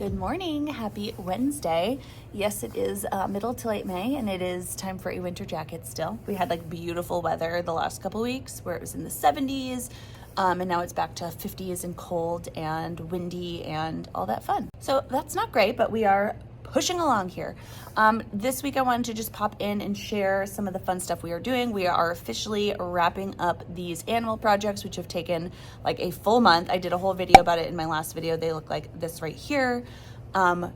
Good morning. Happy Wednesday. Yes, it is middle to late May, and it is time for a winter jacket still. We had like beautiful weather the last couple weeks where it was in the 70s, and now it's back to 50s and cold and windy and all that fun. So that's not great, but we are pushing along here. This week I wanted to just pop in and share some of the fun stuff we are doing. We are officially wrapping up these animal projects, which have taken like a full month. I did a whole video about it in my last video. They look like this right here.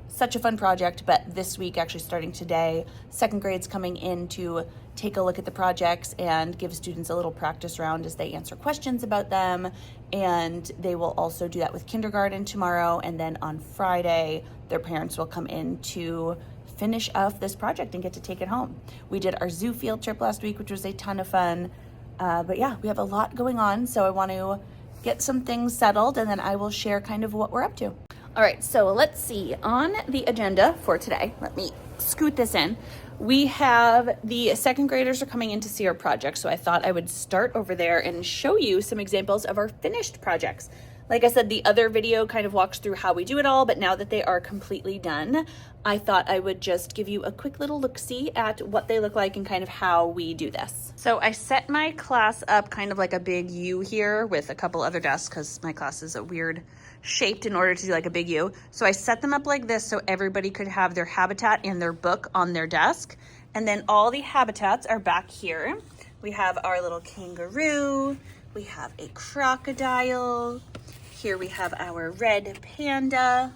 Such a fun project, but this week, actually starting today, second grade's coming in to take a look at the projects and give students a little practice round as they answer questions about them. And they will also do that with kindergarten tomorrow. And then on Friday, their parents will come in to finish off this project and get to take it home. We did our zoo field trip last week, which was a ton of fun. But yeah, we have a lot going on. So I want to get some things settled and then I will share kind of what we're up to. All right, so let's see. On the agenda for today, let me scoot this in. We have the second graders are coming in to see our project, so I thought I would start over there and show you some examples of our finished projects. Like I said, the other video kind of walks through how we do it all, but now that they are completely done, I thought I would just give you a quick little look-see at what they look like and kind of how we do this. So I set my class up kind of like a big U here with a couple other desks because my class is a weird shaped in order to do like a big U. So I set them up like this so everybody could have their habitat and their book on their desk. And then all the habitats are back here. We have our little kangaroo, we have a crocodile, here we have our red panda,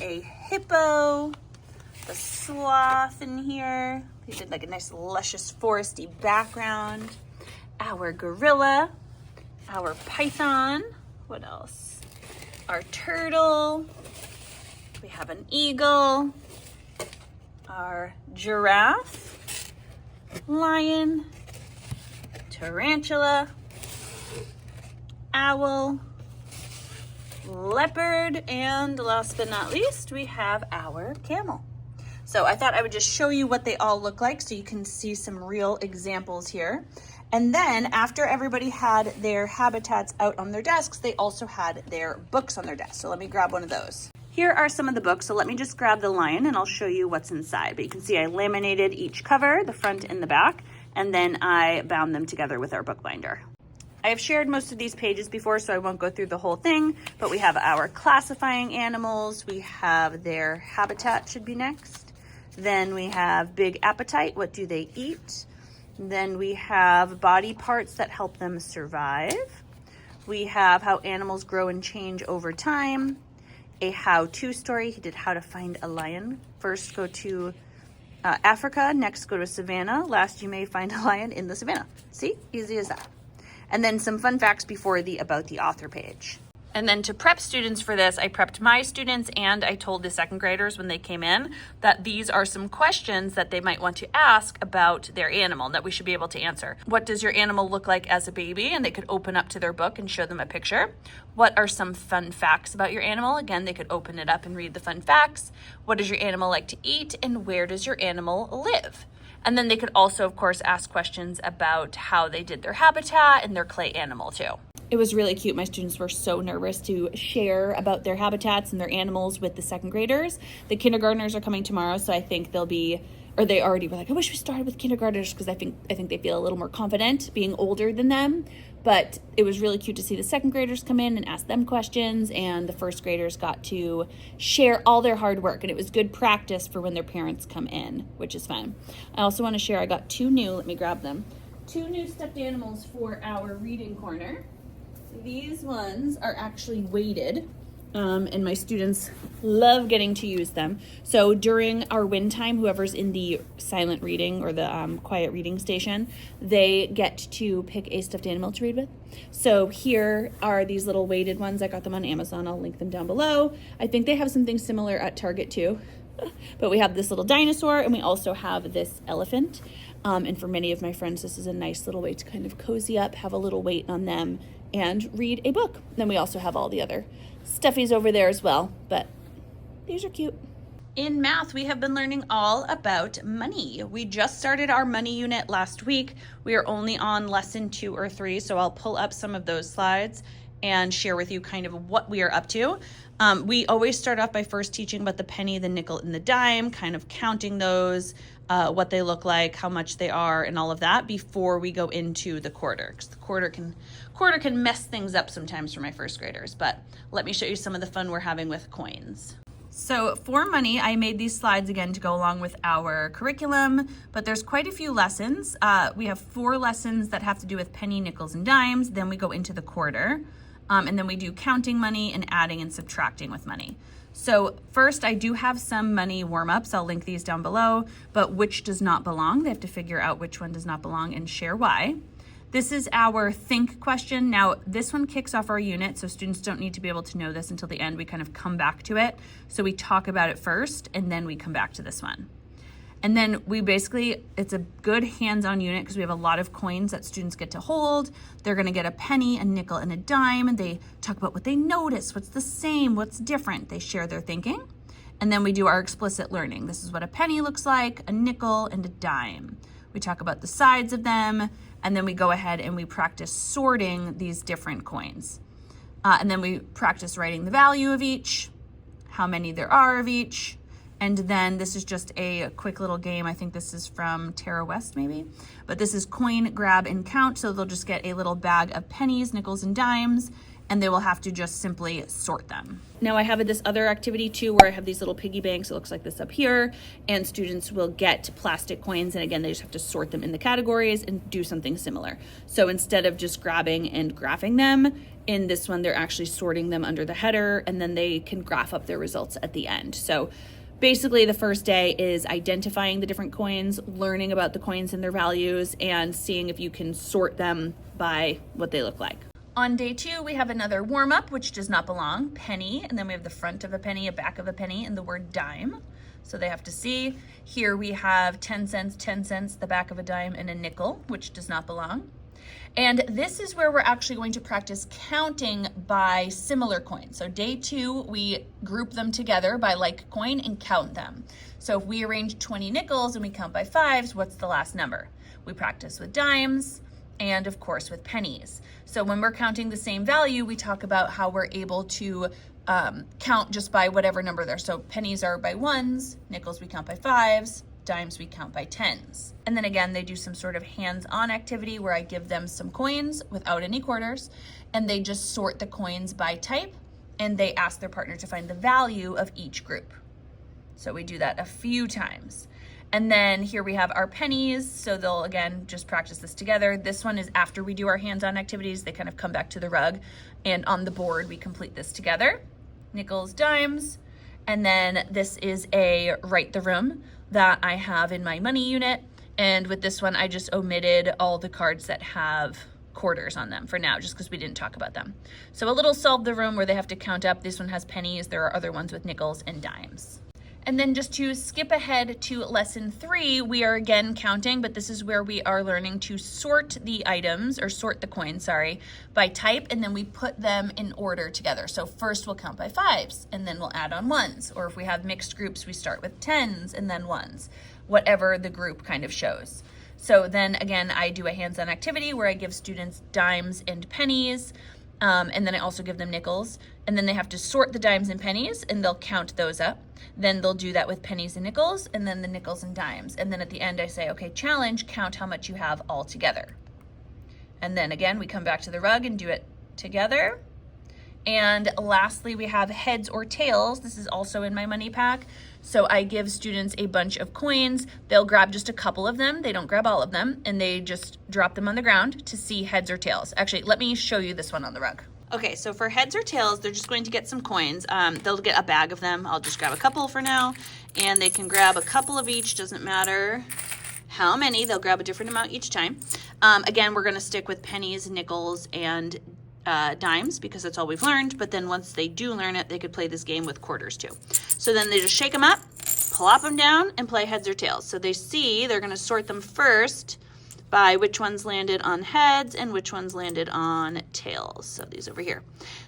a hippo, the sloth in here. We did like a nice luscious foresty background, our gorilla, our python, what else? Our turtle, we have an eagle, our giraffe, lion, tarantula, owl, leopard, and last but not least, we have our camel. So I thought I would just show you what they all look like so you can see some real examples here. And then after everybody had their habitats out on their desks, they also had their books on their desk. So let me grab one of those. Here are some of the books. So let me just grab the lion and I'll show you what's inside. But you can see I laminated each cover, the front and the back, and then I bound them together with our book binder. I have shared most of these pages before, so I won't go through the whole thing, but we have our classifying animals. We have their habitat should be next. Then we have big appetite. What do they eat? Then we have body parts that help them survive. We have how animals grow and change over time. A how-to story. He did how to find a lion. First go to Africa, next go to savannah. Last you may find a lion in the savannah. See, easy as that. And then some fun facts before the about the author page. And then to prep students for this, I prepped my students and I told the second graders when they came in that these are some questions that they might want to ask about their animal that we should be able to answer. What does your animal look like as a baby? And they could open up to their book and show them a picture. What are some fun facts about your animal? Again, they could open it up and read the fun facts. What does your animal like to eat? And where does your animal live? And then they could also, of course, ask questions about how they did their habitat and their clay animal too. It was really cute. My students were so nervous to share about their habitats and their animals with the second graders. The kindergartners are coming tomorrow, so I think they'll be, or they already were like, I wish we started with kindergartners because I think they feel a little more confident being older than them. But it was really cute to see the second graders come in and ask them questions, and the first graders got to share all their hard work, and it was good practice for when their parents come in, which is fun. I also want to share, I got two new stuffed animals for our reading corner. These ones are actually weighted, and my students love getting to use them. So during our win time, whoever's in the silent reading or the quiet reading station, they get to pick a stuffed animal to read with. So here are these little weighted ones. I got them on Amazon. I'll link them down below. I think they have something similar at Target too. But we have this little dinosaur and we also have this elephant. And for many of my friends, this is a nice little way to kind of cozy up, have a little weight on them, and read a book. Then we also have all the other stuffies over there as well, but these are cute. In math, we have been learning all about money. We just started our money unit last week. We are only on lesson 2 or 3, so I'll pull up some of those slides and share with you kind of what we are up to. We always start off by first teaching about the penny, the nickel, and the dime, kind of counting those, what they look like, how much they are, and all of that before we go into the quarter, because the quarter can mess things up sometimes for my first graders. But let me show you some of the fun we're having with coins. So for money, I made these slides again to go along with our curriculum, but there's quite a few lessons. We have 4 lessons that have to do with penny, nickels, and dimes. Then we go into the quarter, and then we do counting money and adding and subtracting with money. So first, I do have some money warm-ups. I'll link these down below, but which does not belong. They have to figure out which one does not belong and share why. This is our think question. Now, this one kicks off our unit, so students don't need to be able to know this until the end. We kind of come back to it. So we talk about it first, and then we come back to this one. And then we basically, it's a good hands-on unit because we have a lot of coins that students get to hold. They're gonna get a penny, a nickel, and a dime, and they talk about what they notice, what's the same, what's different. They share their thinking. And then we do our explicit learning. This is what a penny looks like, a nickel, and a dime. We talk about the sides of them, and then we go ahead and we practice sorting these different coins. And then we practice writing the value of each, how many there are of each, and then this is just a quick little game. I think this is from Tara West maybe, but this is coin, grab, and count. So they'll just get a little bag of pennies, nickels, and dimes, and they will have to just simply sort them. Now I have this other activity too where I have these little piggy banks. It looks like this up here, and students will get plastic coins, and again, they just have to sort them in the categories and do something similar. So instead of just grabbing and graphing them, in this one, they're actually sorting them under the header, and then they can graph up their results at the end. So basically, the first day is identifying the different coins, learning about the coins and their values, and seeing if you can sort them by what they look like. On day 2, we have another warm-up, which does not belong, penny, and then we have the front of a penny, a back of a penny, and the word dime. So they have to see. Here we have 10 cents, 10 cents, the back of a dime, and a nickel, which does not belong. And this is where we're actually going to practice counting by similar coins. So day 2, we group them together by like coin and count them. So if we arrange 20 nickels and we count by 5s, what's the last number? We practice with dimes and of course with pennies. So when we're counting the same value, we talk about how we're able to count just by whatever number there. So pennies are by 1s, nickels we count by 5s, dimes we count by 10s. And then again, they do some sort of hands-on activity where I give them some coins without any quarters, and they just sort the coins by type, and they ask their partner to find the value of each group. So we do that a few times. And then here we have our pennies, so they'll again just practice this together. This one is after we do our hands-on activities, they kind of come back to the rug, and on the board we complete this together. Nickels, dimes, and then this is a write the room that I have in my money unit. And with this one, I just omitted all the cards that have quarters on them for now, just because we didn't talk about them. So a little solve the room where they have to count up. This one has pennies. There are other ones with nickels and dimes. And then just to skip ahead to lesson 3, we are again counting, but this is where we are learning to sort the items, or sort the coins, sorry, by type, and then we put them in order together. So first we'll count by 5s, and then we'll add on 1s. Or if we have mixed groups, we start with 10s and then 1s, whatever the group kind of shows. So then again, I do a hands-on activity where I give students dimes and pennies, and then I also give them nickels, and then they have to sort the dimes and pennies, and they'll count those up. Then they'll do that with pennies and nickels, and then the nickels and dimes. And then at the end I say, okay, challenge, count how much you have all together. And then again, we come back to the rug and do it together. And lastly, we have heads or tails. This is also in my money pack. So I give students a bunch of coins. They'll grab just a couple of them. They don't grab all of them, and they just drop them on the ground to see heads or tails. Actually, let me show you this one on the rug. Okay, so for heads or tails, they're just going to get some coins. They'll get a bag of them. I'll just grab a couple for now, and they can grab a couple of each, doesn't matter how many. They'll grab a different amount each time. Again, we're gonna stick with pennies, nickels, and dimes because that's all we've learned, but then once they do learn it, they could play this game with quarters too. So then they just shake them up, plop them down, and play heads or tails. So they see, they're gonna sort them first by which ones landed on heads and which ones landed on tails. So these over here.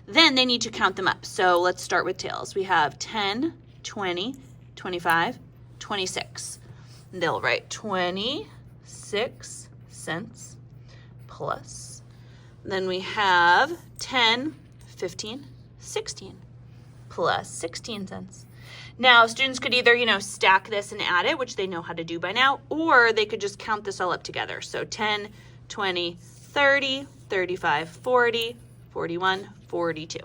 Then they need to count them up. So let's start with tails. We have 10, 20, 25, 26. And they'll write 26 cents plus. Then we have 10 15, 16, plus 16 cents. Now, students could either, stack this and add it, which they know how to do by now, or they could just count this all up together. So 10, 20, 30, 35, 40, 41, 42.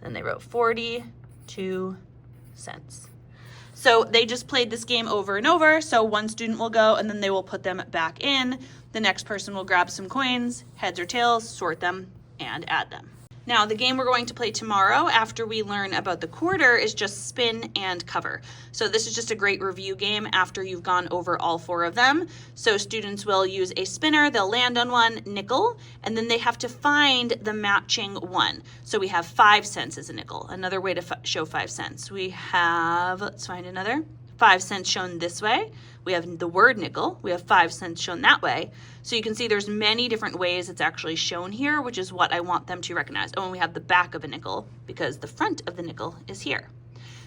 Then they wrote 42 cents. So they just played this game over and over. So one student will go and then they will put them back in. The next person will grab some coins, heads or tails, sort them, and add them. Now, the game we're going to play tomorrow after we learn about the quarter is just spin and cover. So this is just a great review game after you've gone over all 4 of them. So students will use a spinner, they'll land on one nickel, and then they have to find the matching one. So we have 5 cents as a nickel. Another way to show 5 cents. We have, let's find another, 5 cents shown this way. We have the word nickel. We have 5 cents shown that way. So you can see there's many different ways it's actually shown here, which is what I want them to recognize. Oh, and we have the back of a nickel because the front of the nickel is here.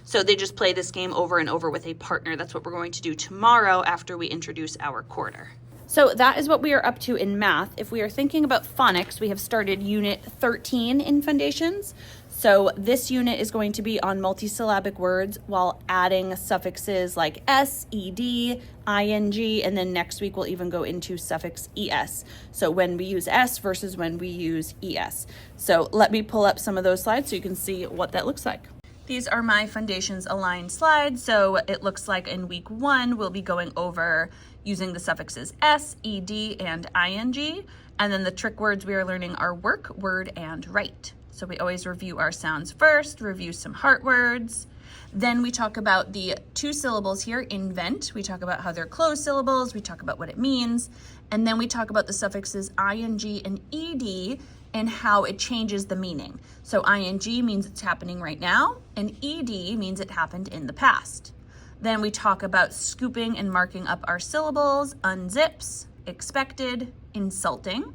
So they just play this game over and over with a partner. That's what we're going to do tomorrow after we introduce our quarter. So that is what we are up to in math. If we are thinking about phonics, we have started unit 13 in Foundations. So this unit is going to be on multisyllabic words while adding suffixes like s, ed, ing, and then next week we'll even go into suffix es. So when we use s versus when we use es. So let me pull up some of those slides so you can see what that looks like. These are my Foundations aligned slides. So it looks like in week 1, we'll be going over using the suffixes s, ed, and ing. And then the trick words we are learning are work, word, and write. So we always review our sounds first, review some heart words. Then we talk about the 2 syllables here, invent. We talk about how they're closed syllables. We talk about what it means. And then we talk about the suffixes ing and ed and how it changes the meaning. So ing means it's happening right now, and ed means it happened in the past. Then we talk about scooping and marking up our syllables, unzips, expected, insulting.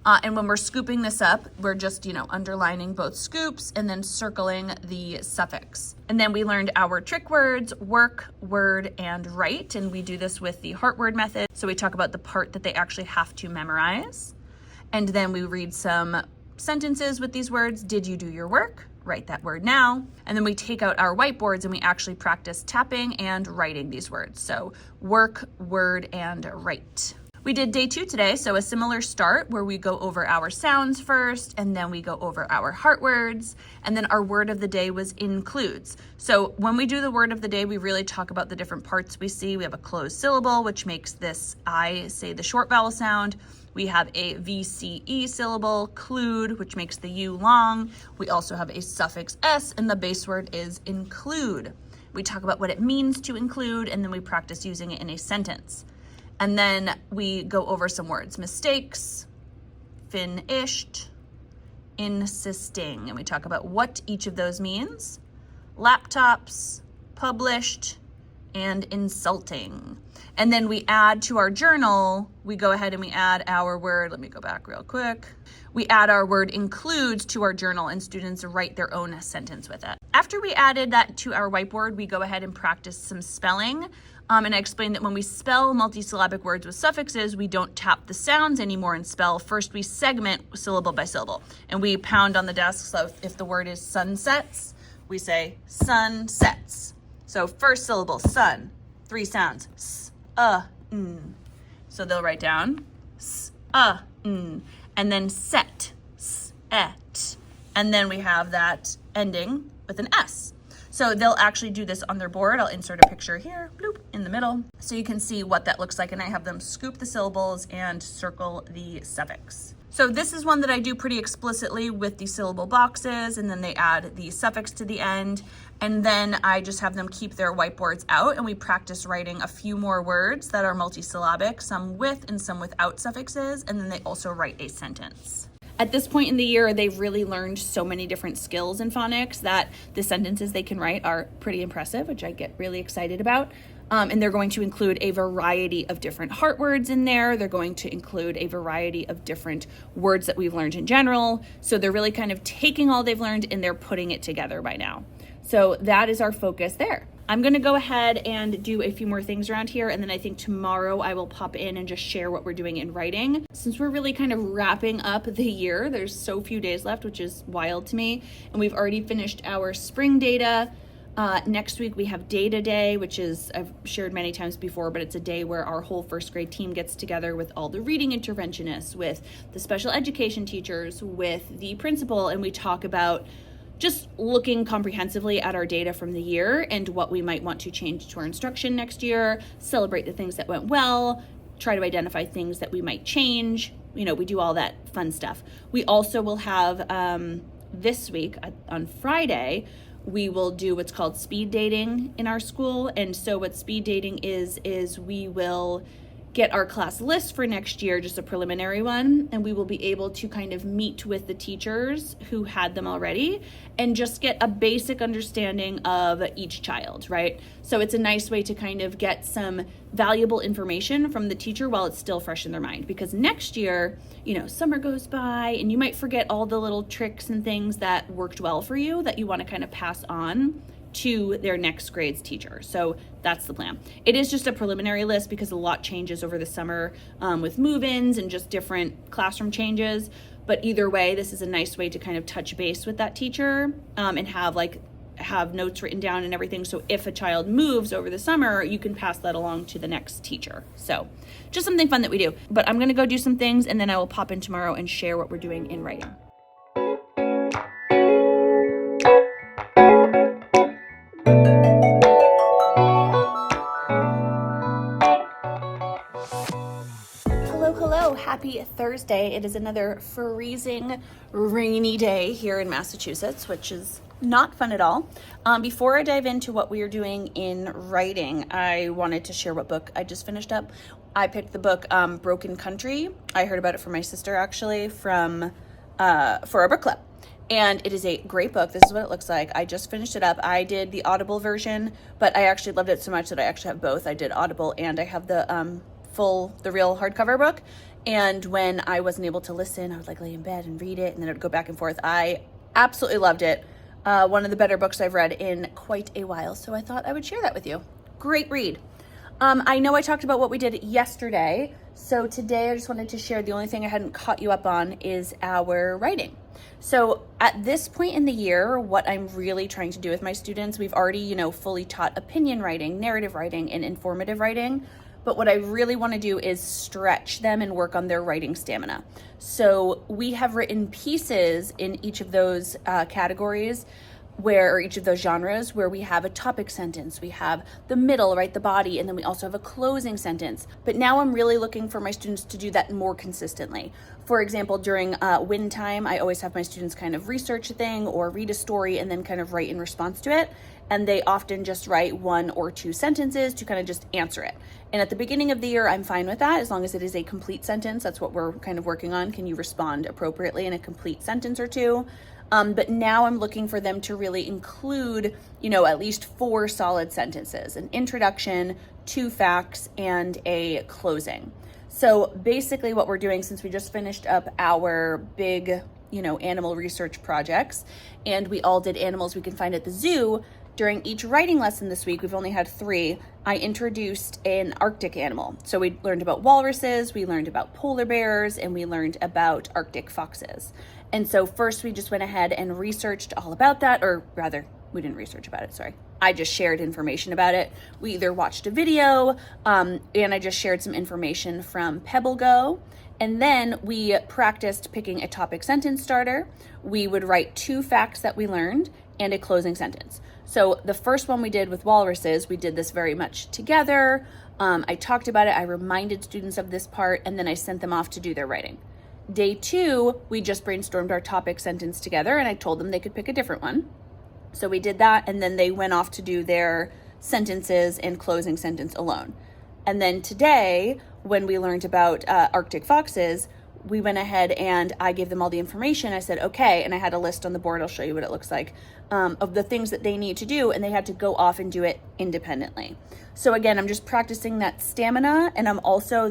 And when we're scooping this up, we're just, underlining both scoops and then circling the suffix. And then we learned our trick words, work, word, and write. And we do this with the heart word method. So we talk about the part that they actually have to memorize. And then we read some sentences with these words. Did you do your work? Write that word now. And then we take out our whiteboards and we actually practice tapping and writing these words. So work, word, and write. We did day 2 today, so a similar start where we go over our sounds first, and then we go over our heart words, and then our word of the day was includes. So when we do the word of the day, we really talk about the different parts we see. We have a closed syllable, which makes this I say the short vowel sound. We have a VCE syllable, clude, which makes the U long. We also have a suffix S, and the base word is include. We talk about what it means to include, and then we practice using it in a sentence. And then we go over some words, mistakes, finished, insisting, and we talk about what each of those means, laptops, published, and insulting. And then we add to our journal, we go ahead and we add our word, let me go back real quick. We add our word includes to our journal and students write their own sentence with it. After we added that to our whiteboard, we go ahead and practice some spelling. And I explained that when we spell multisyllabic words with suffixes, we don't tap the sounds anymore and spell. First, we segment syllable by syllable. And we pound on the desk, so if the word is sunsets, we say sunsets. So first syllable, sun, 3 sounds, s, n. So they'll write down s, n. And then set, s, et. And then we have that ending with an S. So they'll actually do this on their board. I'll insert a picture here, bloop, in the middle, so you can see what that looks like. And I have them scoop the syllables and circle the suffix. So this is one that I do pretty explicitly with the syllable boxes, and then they add the suffix to the end. And then I just have them keep their whiteboards out, and we practice writing a few more words that are multisyllabic, some with and some without suffixes, and then they also write a sentence. At this point in the year, they've really learned so many different skills in phonics that the sentences they can write are pretty impressive, which I get really excited about. And they're going to include a variety of different heart words in there. They're going to include a variety of different words that we've learned in general. So they're really kind of taking all they've learned and they're putting it together by now. So that is our focus there. I'm gonna go ahead and do a few more things around here, and then I think tomorrow I will pop in and just share what we're doing in writing. Since we're really kind of wrapping up the year, there's so few days left, which is wild to me, and we've already finished our spring data. Next week we have Data Day, which is, I've shared many times before, but it's a day where our whole first grade team gets together with all the reading interventionists, with the special education teachers, with the principal, and we talk about just looking comprehensively at our data from the year and what we might want to change to our instruction next year, celebrate the things that went well, try to identify things that we might change. You know, we do all that fun stuff. We also will have, this week on Friday, we will do what's called speed dating in our school. And so what speed dating is we will get our class list for next year, just a preliminary one, and we will be able to kind of meet with the teachers who had them already and just get a basic understanding of each child, right? So it's a nice way to kind of get some valuable information from the teacher while it's still fresh in their mind, because next year, you know, summer goes by and you might forget all the little tricks and things that worked well for you that you want to kind of pass on to their next grade's teacher. So that's the plan. It is just a preliminary list because a lot changes over the summer with move-ins and just different classroom changes. But either way, this is a nice way to kind of touch base with that teacher and have notes written down and everything. So if a child moves over the summer, you can pass that along to the next teacher. So just something fun that we do. But I'm gonna go do some things and then I will pop in tomorrow and share what we're doing in writing. Hello, happy Thursday. It is another freezing, rainy day here in Massachusetts, which is not fun at all. Before I dive into what we are doing in writing, I wanted to share what book I just finished up. I picked the book Broken Country. I heard about it from my sister actually for our book club. And it is a great book. This is what it looks like. I just finished it up. I did the Audible version, but I actually loved it so much that I actually have both. I did Audible and I have the real hardcover book. And when I wasn't able to listen, I would like lay in bed and read it and then it would go back and forth. I absolutely loved it. One of the better books I've read in quite a while. So I thought I would share that with you. Great read. I know I talked about what we did yesterday. So today I just wanted to share, the only thing I hadn't caught you up on is our writing. So at this point in the year, what I'm really trying to do with my students, we've already, fully taught opinion writing, narrative writing, and informative writing. But what I really want to do is stretch them and work on their writing stamina. So we have written pieces in each of those categories or each of those genres where we have a topic sentence, we have the middle, right, the body, and then we also have a closing sentence. But now I'm really looking for my students to do that more consistently. For example, during win time, I always have my students kind of research a thing or read a story and then kind of write in response to it. And they often just write 1 or 2 sentences to kind of just answer it. And at the beginning of the year, I'm fine with that as long as it is a complete sentence. That's what we're kind of working on. Can you respond appropriately in a complete sentence or 2? But now I'm looking for them to really include, at least 4 solid sentences, an introduction, 2 facts, and a closing. So basically what we're doing, since we just finished up our big, animal research projects, and we all did animals we can find at the zoo, during each writing lesson this week, we've only had 3, I introduced an Arctic animal. So we learned about walruses, we learned about polar bears, and we learned about Arctic foxes. And so first we just went ahead and researched all about that, or rather, we didn't research about it, sorry. I just shared information about it. We either watched a video, and I just shared some information from PebbleGo, and then we practiced picking a topic sentence starter. We would write 2 facts that we learned and a closing sentence. So the first one we did with walruses, we did this very much together. I talked about it, I reminded students of this part, and then I sent them off to do their writing. Day 2, we just brainstormed our topic sentence together and I told them they could pick a different one. So we did that and then they went off to do their sentences and closing sentence alone. And then today, when we learned about Arctic foxes, we went ahead and I gave them all the information. I said, okay, and I had a list on the board, I'll show you what it looks like, of the things that they need to do, and they had to go off and do it independently. So again, I'm just practicing that stamina, and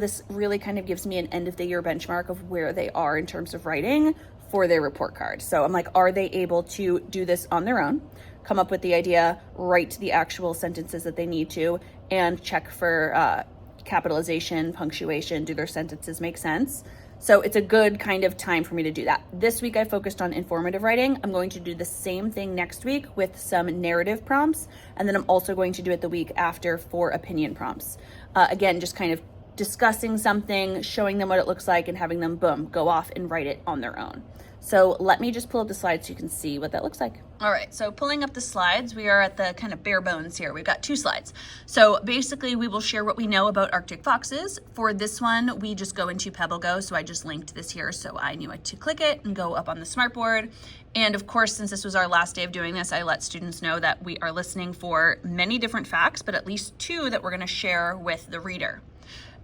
this really kind of gives me an end of the year benchmark of where they are in terms of writing for their report card. So I'm like, are they able to do this on their own? come up with the idea, write the actual sentences that they need to, and check for capitalization, punctuation, do their sentences make sense? So it's a good kind of time for me to do that. This week I focused on informative writing. I'm going to do the same thing next week with some narrative prompts, and then I'm also going to do it the week after for opinion prompts. Again, just kind of discussing something, showing them what it looks like, and having them, boom, go off and write it on their own. So let me just pull up the slides so you can see what that looks like. All right, so pulling up the slides, we are at the kind of bare bones here. We've got 2 slides. So basically we will share what we know about Arctic foxes. For this one, we just go into PebbleGo. So I just linked this here so I knew to click it and go up on the smartboard. And of course, since this was our last day of doing this, I let students know that we are listening for many different facts, but at least 2 that we're gonna share with the reader.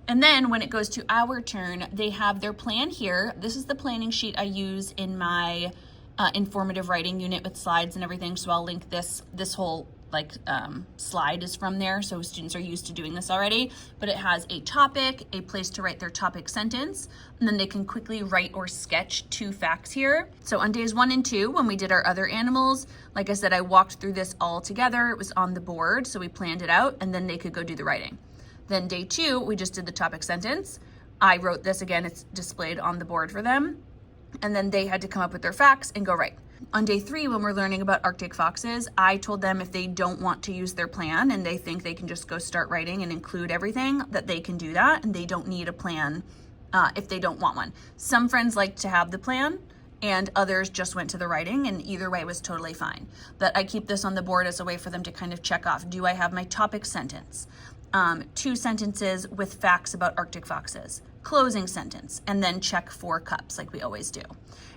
And then when it goes to our turn, they have their plan here. This is the planning sheet I use in my informative writing unit with slides and everything. So I'll link this whole slide is from there. So students are used to doing this already, but it has a topic, a place to write their topic sentence, and then they can quickly write or sketch 2 facts here. So on days 1 and 2, when we did our other animals, like I said, I walked through this all together. It was on the board, so we planned it out, and then they could go do the writing. Then day 2, we just did the topic sentence. I wrote this again, it's displayed on the board for them. And then they had to come up with their facts and go write. On day 3, when we're learning about Arctic foxes, I told them if they don't want to use their plan and they think they can just go start writing and include everything, that they can do that and they don't need a plan if they don't want one. Some friends like to have the plan and others just went to the writing, and either way was totally fine. But I keep this on the board as a way for them to kind of check off, do I have my topic sentence? 2 sentences with facts about Arctic foxes, closing sentence, and then check 4 cups like we always do.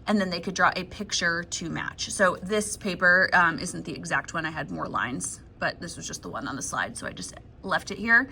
And then they could draw a picture to match. So this paper isn't the exact one. I had more lines, but this was just the one on the slide. So I just left it here.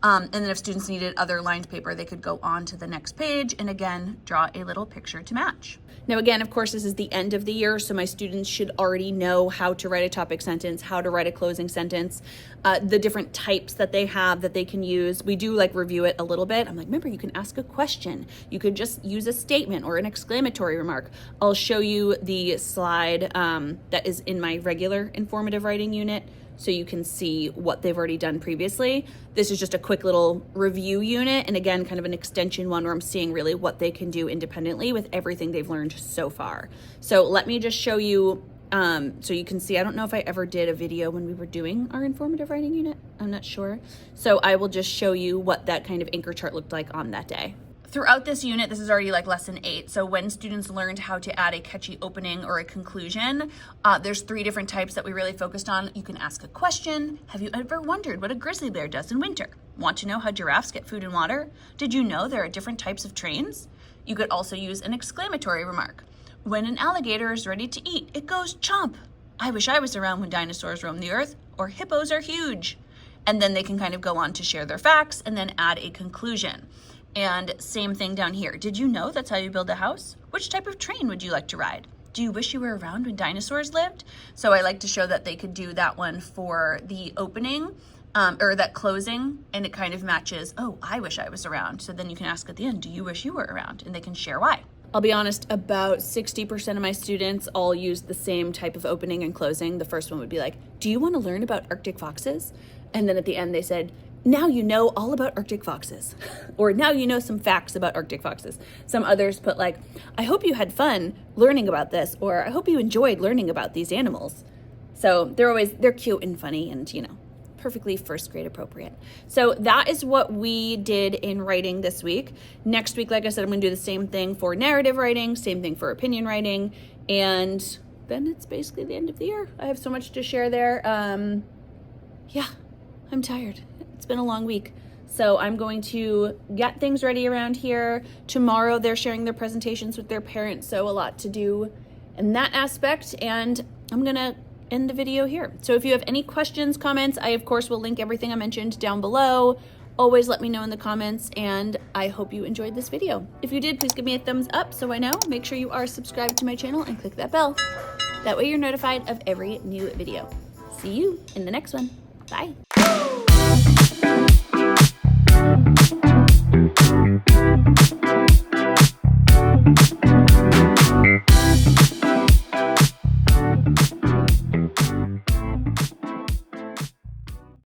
And then if students needed other lined paper, they could go on to the next page and again, draw a little picture to match. Now again, of course, this is the end of the year, so my students should already know how to write a topic sentence, how to write a closing sentence, the different types that they have that they can use. We do review it a little bit. I'm like, remember, you can ask a question. You could just use a statement or an exclamatory remark. I'll show you the slide that is in my regular informative writing unit, so you can see what they've already done previously. This is just a quick little review unit, and again, kind of an extension one where I'm seeing really what they can do independently with everything they've learned so far. So let me just show you, so you can see, I don't know if I ever did a video when we were doing our informative writing unit, I'm not sure. So I will just show you what that kind of anchor chart looked like on that day. Throughout this unit, this is already lesson 8. So when students learned how to add a catchy opening or a conclusion, there's 3 different types that we really focused on. You can ask a question. Have you ever wondered what a grizzly bear does in winter? Want to know how giraffes get food and water? Did you know there are different types of trains? You could also use an exclamatory remark. When an alligator is ready to eat, it goes chomp. I wish I was around when dinosaurs roamed the earth, or hippos are huge. And then they can kind of go on to share their facts and then add a conclusion. And same thing down here. Did you know that's how you build a house? Which type of train would you like to ride? Do you wish you were around when dinosaurs lived? So I like to show that they could do that one for the opening or that closing, and it kind of matches, oh, I wish I was around. So then you can ask at the end, do you wish you were around? And they can share why. I'll be honest, about 60% of my students all use the same type of opening and closing. The first one would be do you want to learn about Arctic foxes? And then at the end they said, now you know all about Arctic foxes, or now you know some facts about Arctic foxes. Some others put I hope you had fun learning about this, or I hope you enjoyed learning about these animals. So they're cute and funny and, perfectly first grade appropriate. So that is what we did in writing this week. Next week, like I said, I'm gonna do the same thing for narrative writing, same thing for opinion writing, and then it's basically the end of the year. I have so much to share there. Yeah, I'm tired. It's been a long week. So I'm going to get things ready around here. Tomorrow they're sharing their presentations with their parents, so a lot to do in that aspect, and I'm gonna end the video here. So if you have any questions, comments, I of course will link everything I mentioned down below. Always let me know in the comments, and I hope you enjoyed this video. If you did, please give me a thumbs up so I know. Make sure you are subscribed to my channel and click that bell. That way you're notified of every new video. See you in the next one. Bye.